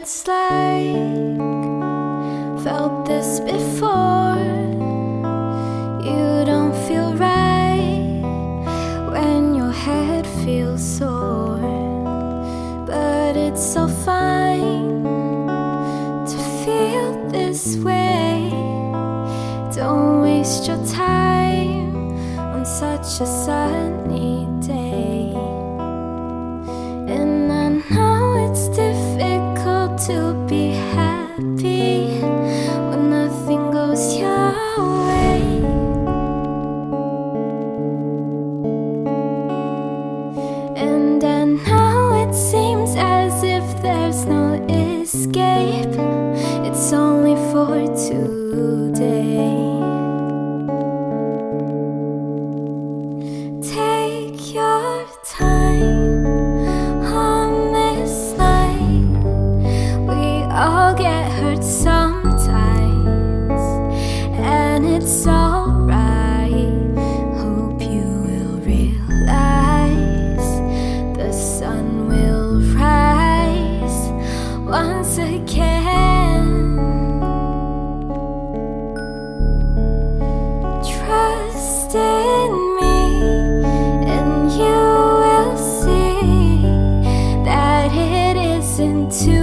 it's like felt this before. You don't feel right when your head feels sore, but it's so fine to feel this way. Don't waste your time on such a sunny day. And I know it's difficult to be happy when nothing goes your way. And I know it seems as if there's no escape. It's only for today. Take your time on this night. We all get hurt sometimes, and it's alright. Hope you will realize the sun will rise once again. Trust in me, and you will see that it isn't too